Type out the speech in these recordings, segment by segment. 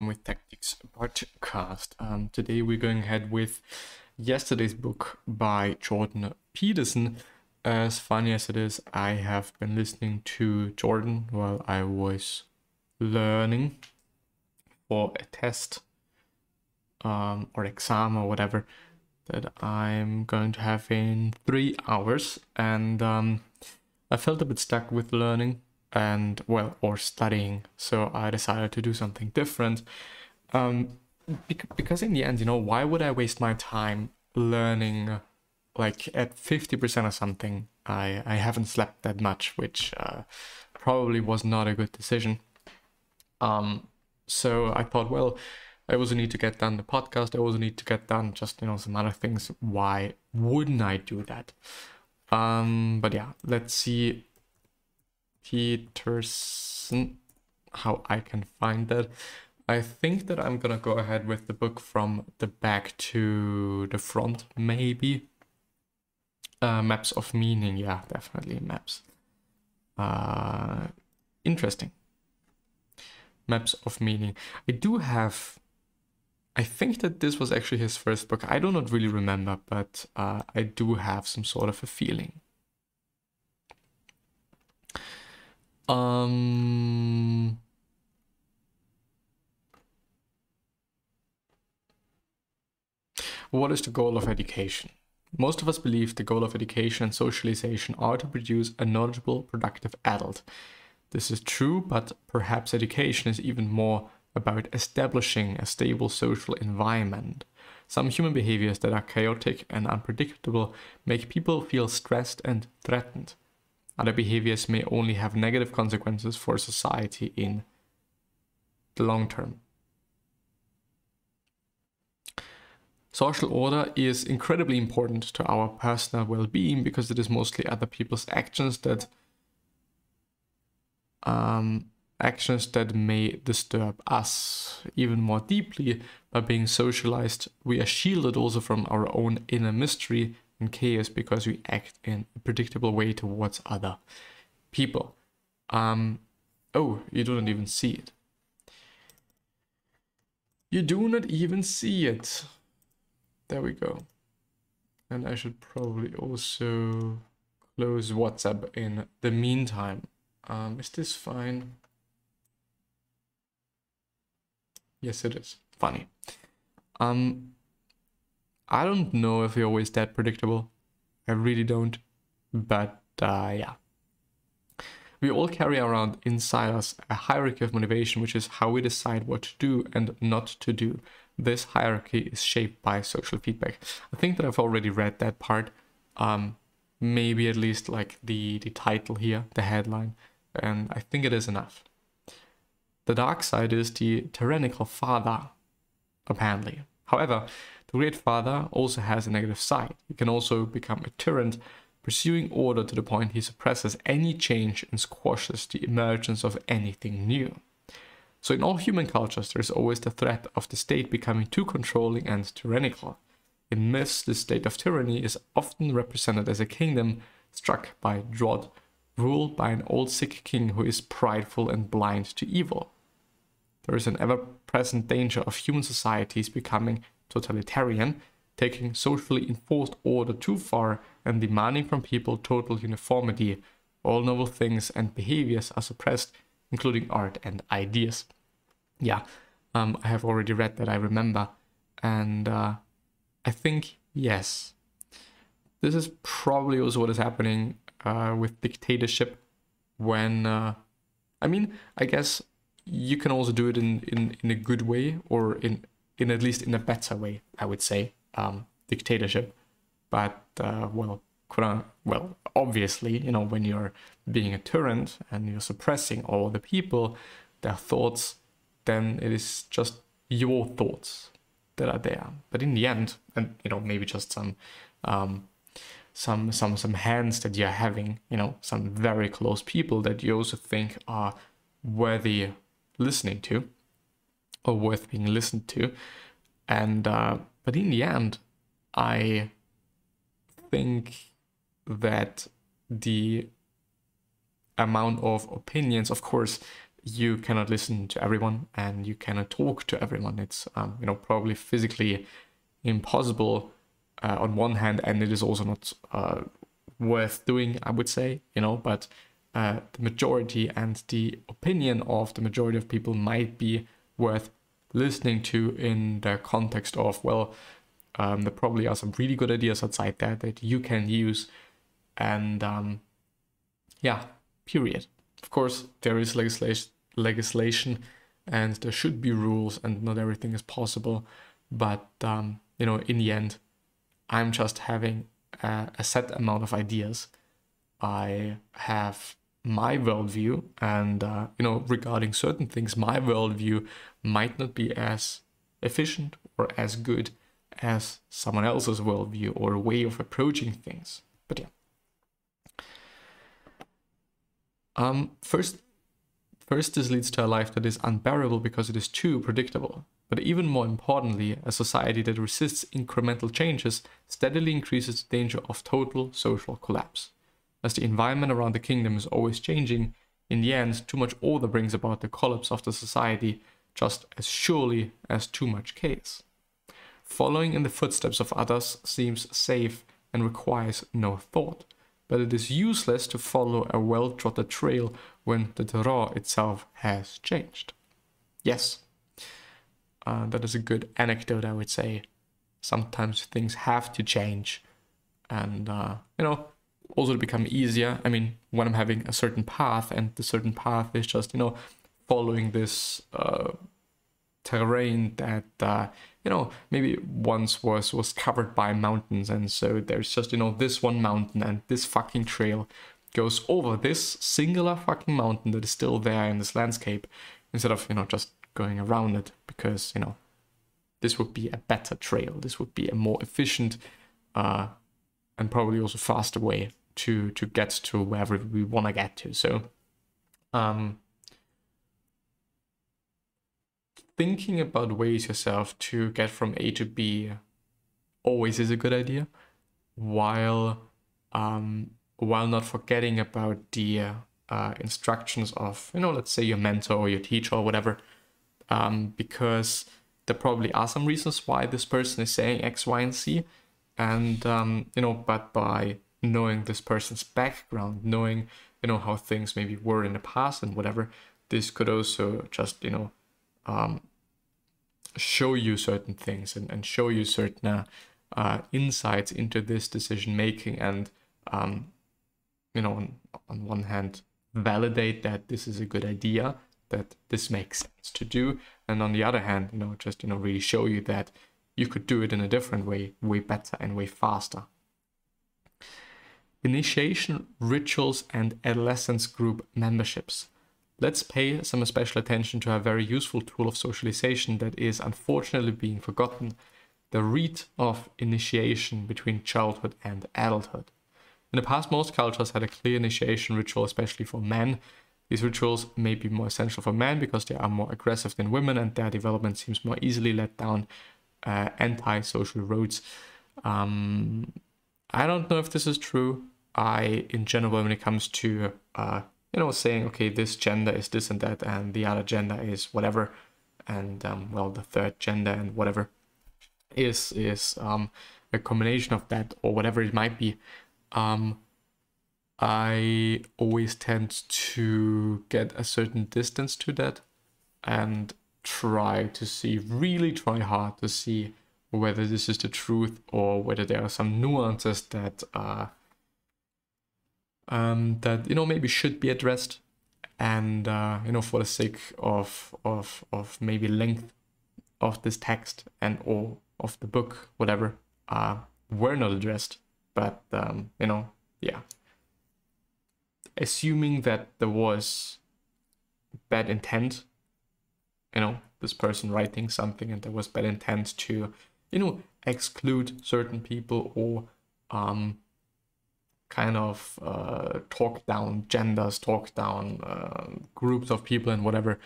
with Tactics podcast. Today we're going ahead with yesterday's book by Jordan Peterson. As funny as it is, I have been listening to Jordan while I was learning for a test or exam or whatever that I'm going to have in 3 hours, and I felt a bit stuck with learning or studying, so I decided to do something different. Because in the end, why would I waste my time learning like at 50% of something? I haven't slept that much, which probably was not a good decision. So I thought, well, I also need to get done the podcast. I also need to get done just, some other things. Why wouldn't I do that? But yeah, let's see Peterson, how I can find that. I think that I'm gonna go ahead with the book from the back to the front, maybe. Maps of Meaning, yeah, definitely maps. Interesting. Maps of Meaning. I think that this was actually his first book. I do not really remember, but I do have some sort of a feeling. What is the goal of education? Most of us believe the goal of education and socialization are to produce a knowledgeable, productive adult. This is true, but perhaps education is even more about establishing a stable social environment. Some human behaviors that are chaotic and unpredictable make people feel stressed and threatened. Other behaviors may only have negative consequences for society in the long term. Social order is incredibly important to our personal well-being because it is mostly other people's actions that may disturb us even more deeply. By being socialized, we are shielded also from our own inner mystery and chaos because we act in a predictable way towards other people. Oh, you do not even see it. You do not even see it. There we go. And I should probably also close WhatsApp in the meantime. Is this fine? Yes, it is. Funny. I don't know if we're always that predictable. I really don't. But yeah. We all carry around inside us a hierarchy of motivation, which is how we decide what to do and not to do. This hierarchy is shaped by social feedback. I think that I've already read that part. Maybe at least like the title here, the headline. And I think it is enough. The dark side is the tyrannical father, apparently. However, the great father also has a negative side. He can also become a tyrant, pursuing order to the point he suppresses any change and squashes the emergence of anything new. So in all human cultures, there's always the threat of the state becoming too controlling and tyrannical. In myths, this state of tyranny is often represented as a kingdom struck by drought, ruled by an old sick king who is prideful and blind to evil. There is an ever-present danger of human societies becoming totalitarian, taking socially enforced order too far and demanding from people total uniformity. All noble things and behaviors are suppressed, including art and ideas. Yeah, I have already read that, I remember. And I think, yes, this is probably also what is happening with dictatorship when, I guess you can also do it in a good way, or in at least in a better way, I would say, dictatorship. But, obviously, when you're being a tyrant and you're suppressing all the people, their thoughts, then it is just your thoughts that are there. But in the end, and maybe just some hands that you're having, some very close people that you also think are worthy listening to or worth being listened to. And but in the end, I think that the amount of opinions, of course, you cannot listen to everyone and you cannot talk to everyone. It's probably physically impossible on one hand, and it is also not worth doing, I would say, but the majority and the opinion of the majority of people might be worth listening to in the context of, well, there probably are some really good ideas outside there that you can use. And yeah, period. Of course, there is legislation and there should be rules, and not everything is possible. But, in the end, I'm just having a set amount of ideas. I have my worldview, and, regarding certain things, my worldview might not be as efficient or as good as someone else's worldview or way of approaching things. But yeah. First, this leads to a life that is unbearable because it is too predictable. But even more importantly, a society that resists incremental changes steadily increases the danger of total social collapse. As the environment around the kingdom is always changing, in the end, too much order brings about the collapse of the society just as surely as too much chaos. Following in the footsteps of others seems safe and requires no thought, but it is useless to follow a well-trotted trail when the terrain itself has changed. Yes, that is a good anecdote, I would say. Sometimes things have to change, and, also to become easier. I mean, when I'm having a certain path, and the certain path is just, following this terrain that, maybe once was covered by mountains, and so there's just, this one mountain, and this fucking trail goes over this singular fucking mountain that is still there in this landscape, instead of, just going around it, because, this would be a better trail. This would be a more efficient and probably also faster way to get to wherever we want to get to. So thinking about ways yourself to get from A to B always is a good idea, while not forgetting about the instructions of, let's say your mentor or your teacher or whatever, because there probably are some reasons why this person is saying X, Y, and Z, and but by knowing this person's background, knowing how things maybe were in the past and whatever, this could also just show you certain things and show you certain insights into this decision making, and on one hand validate that this is a good idea, that this makes sense to do, and on the other hand, just really show you that you could do it in a different way, way better and way faster. Initiation rituals and adolescence group memberships. Let's pay some special attention to a very useful tool of socialization that is unfortunately being forgotten: the rite of initiation between childhood and adulthood. In the past, most cultures had a clear initiation ritual, especially for men. These rituals may be more essential for men because they are more aggressive than women, and their development seems more easily led down anti-social roads. I don't know if this is true. In general, when it comes to saying, okay, this gender is this and that, and the other gender is whatever, and the third gender and whatever is a combination of that, or whatever it might be. I always tend to get a certain distance to that and really try hard to see whether this is the truth, or whether there are some nuances that maybe should be addressed, and for the sake of maybe length of this text and or of the book, whatever, were not addressed. But yeah, assuming that there was bad intent, this person writing something and there was bad intent to exclude certain people, or talk down genders, talk down groups of people and whatever.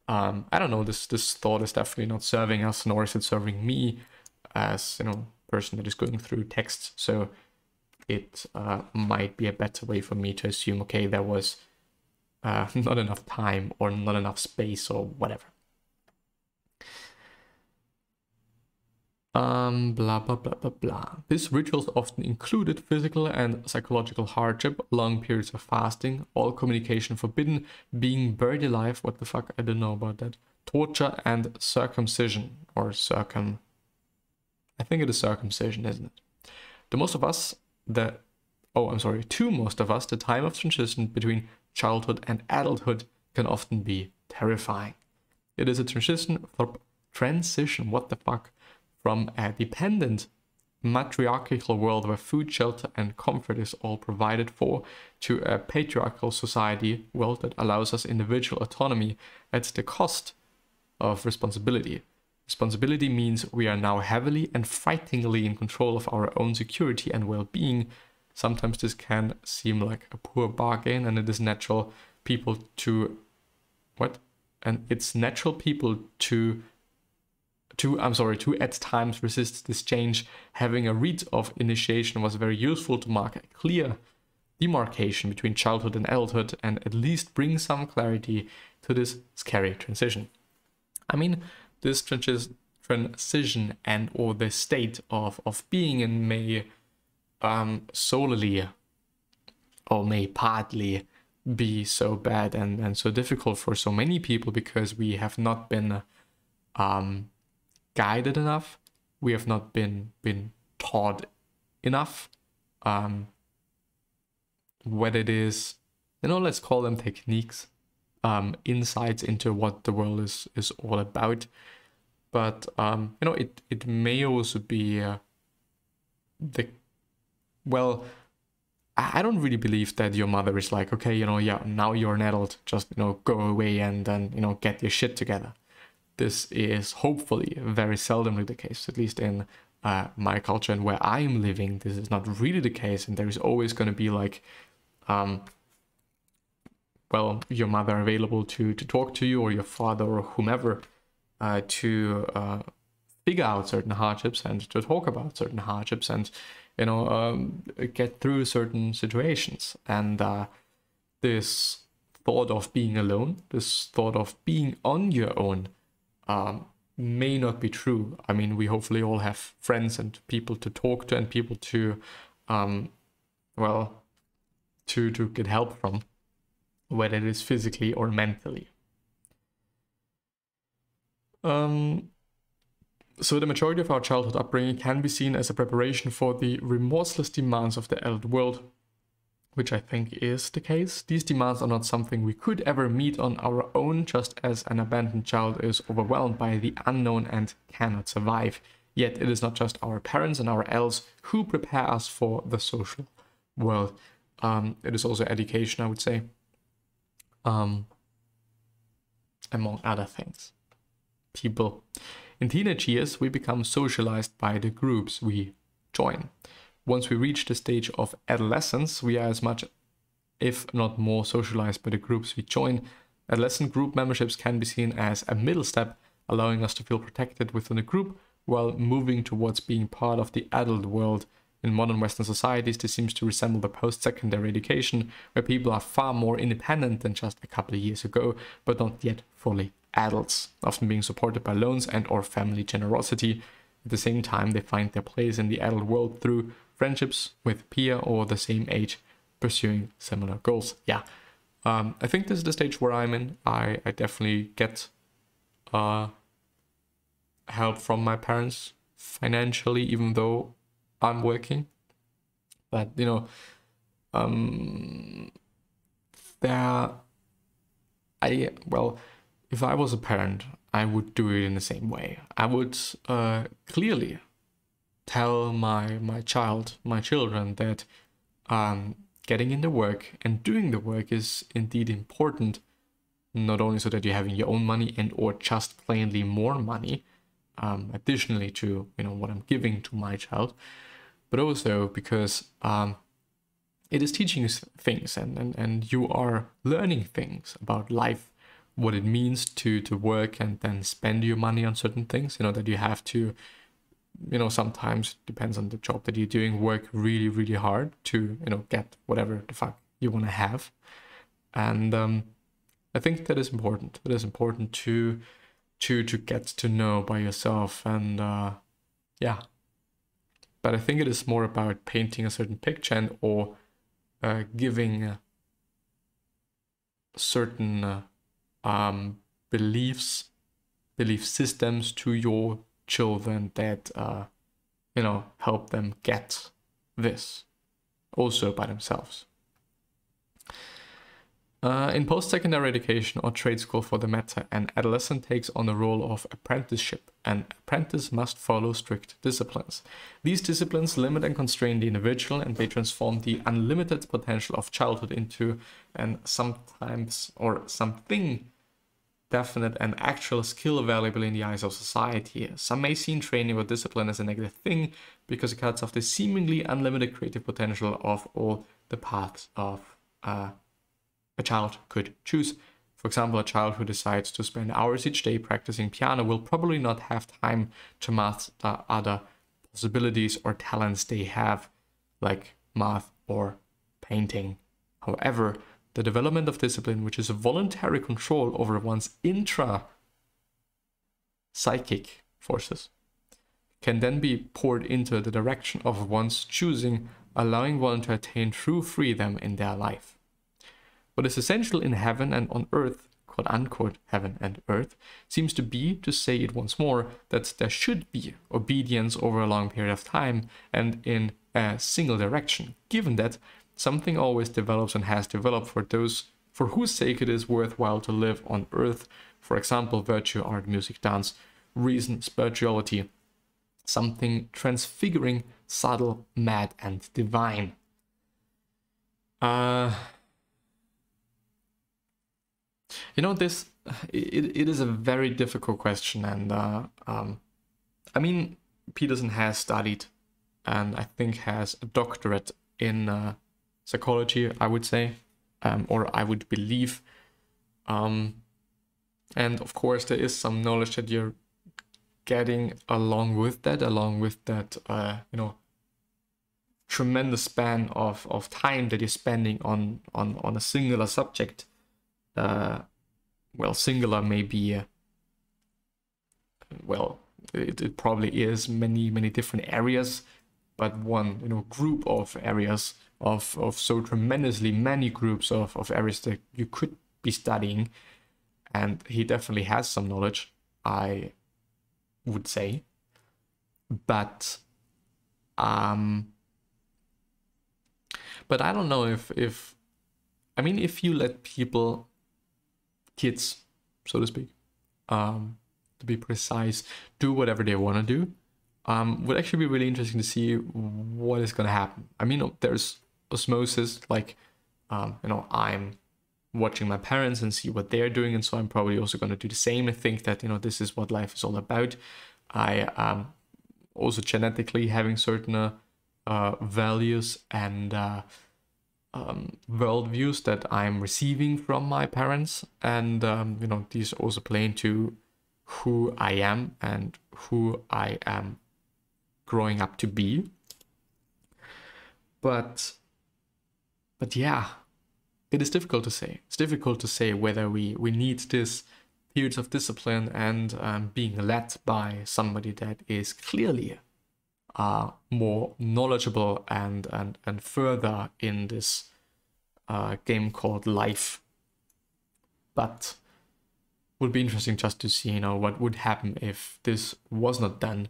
I don't know, this thought is definitely not serving us, nor is it serving me as person that is going through texts. So it might be a better way for me to assume, okay, there was not enough time or not enough space or whatever. Blah, blah, blah, blah, blah. These rituals often included physical and psychological hardship, long periods of fasting, all communication forbidden, being buried alive, what the fuck, I don't know about that, torture, and circumcision, or I think it is circumcision, isn't it? To most of us, the time of transition between childhood and adulthood can often be terrifying. It is a transition, what the fuck, from a dependent matriarchal world where food, shelter, and comfort is all provided for, to a patriarchal society world that allows us individual autonomy at the cost of responsibility. Responsibility means we are now heavily and frighteningly in control of our own security and well-being. Sometimes this can seem like a poor bargain, and it is natural people to at times resist this change. Having a rite of initiation was very useful to mark a clear demarcation between childhood and adulthood and at least bring some clarity to this scary transition. I mean, this transition and or the state of being in may solely or may partly be so bad and so difficult for so many people because we have not been guided enough, we have not been taught enough, whether it is, let's call them techniques, insights into what the world is all about, but it may also be I don't really believe that your mother is like, okay, now you're an adult, just go away and then get your shit together. This is hopefully very seldomly the case, at least in my culture and where I'm living. This is not really the case, and there is always going to be like, your mother available to talk to you, or your father or whomever, to figure out certain hardships and to talk about certain hardships and get through certain situations. And this thought of being alone, this thought of being on your own, may not be true. I mean, we hopefully all have friends and people to talk to and people to to get help from, whether it is physically or mentally. So the majority of our childhood upbringing can be seen as a preparation for the remorseless demands of the adult world, which I think is the case. These demands are not something we could ever meet on our own, just as an abandoned child is overwhelmed by the unknown and cannot survive. Yet it is not just our parents and our elders who prepare us for the social world. It is also education, I would say, among other things. People. In teenage years, we become socialized by the groups we join. Once we reach the stage of adolescence, we are as much, if not more, socialized by the groups we join. Adolescent group memberships can be seen as a middle step, allowing us to feel protected within a group while moving towards being part of the adult world. In modern Western societies, this seems to resemble the post-secondary education, where people are far more independent than just a couple of years ago, but not yet fully adults, often being supported by loans and or family generosity. At the same time, they find their place in the adult world through friendships with peer or the same age pursuing similar goals. Yeah, I think this is the stage where I'm in. I definitely get help from my parents financially, even though I'm working. But if I was a parent, I would do it in the same way. I would clearly tell my children that getting into work and doing the work is indeed important, not only so that you're having your own money and or just plainly more money, additionally to what I'm giving to my child, but also because it is teaching you things and you are learning things about life, what it means to work and then spend your money on certain things, that you have to, sometimes, depends on the job that you're doing, work really hard to get whatever the fuck you want to have. And I think that is important. It is important to get to know by yourself, and yeah. But I think it is more about painting a certain picture and or giving certain belief systems to your children that help them get this also by themselves. In post-secondary education or trade school for the matter, an adolescent takes on the role of apprenticeship. An apprentice must follow strict disciplines. These disciplines limit and constrain the individual, and they transform the unlimited potential of childhood into something definite and actual skill valuable in the eyes of society. Some may see training or discipline as a negative thing because it cuts off the seemingly unlimited creative potential of all the paths of a child could choose. For example, a child who decides to spend hours each day practicing piano will probably not have time to master other possibilities or talents they have, like math or painting. However, the development of discipline, which is a voluntary control over one's intra-psychic forces, can then be poured into the direction of one's choosing, allowing one to attain true freedom in their life. What is essential in heaven and on earth, quote unquote heaven and earth, seems to be, to say it once more, that there should be obedience over a long period of time and in a single direction, given that something always develops and has developed for those for whose sake it is worthwhile to live on earth. For example, virtue, art, music, dance, reason, spirituality, something transfiguring, subtle, mad, and divine. It is a very difficult question, and I mean, Peterson has studied and I think has a doctorate in psychology, I would say, or I would believe. And of course, there is some knowledge that you're getting along with that, tremendous span of time that you're spending on a singular subject. Singular may be, it probably is many different areas, but one, group of areas of so tremendously many groups of areas that you could be studying. And he definitely has some knowledge, I would say. But I don't know if you let kids, so to speak, to be precise, do whatever they want to do, would actually be really interesting to see what is going to happen. I mean, there's osmosis, like, I'm watching my parents and see what they're doing, and so I'm probably also going to do the same and think that, this is what life is all about. I also genetically having certain values and worldviews that I'm receiving from my parents, and these also play into who I am and who I am growing up to be. But yeah, it is difficult to say. It's difficult to say whether we need this periods of discipline and being led by somebody that is clearly more knowledgeable and further in this game called life. But would be interesting just to see, what would happen if this was not done.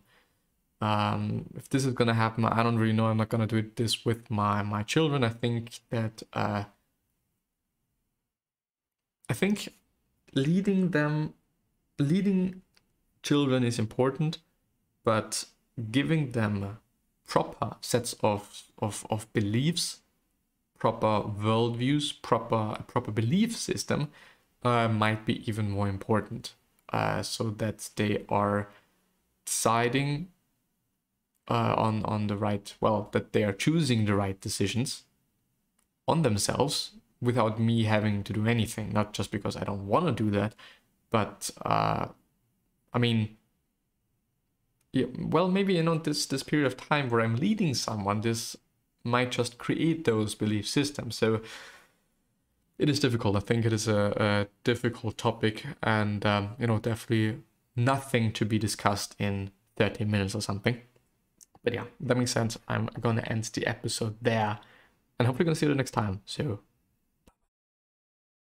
If this is gonna happen, I don't really know. I'm not gonna do this with my children. I think that leading children is important, but giving them proper sets of beliefs, proper worldviews, proper belief system might be even more important, so that they are deciding on the right, that they are choosing the right decisions on themselves without me having to do anything. Not just because I don't want to do that, but maybe this period of time where I'm leading someone, this might just create those belief systems. So it is difficult. I think it is a difficult topic, and you know, definitely nothing to be discussed in 30 minutes or something. But yeah, that makes sense. I'm gonna end the episode there, and hopefully gonna see you the next time. So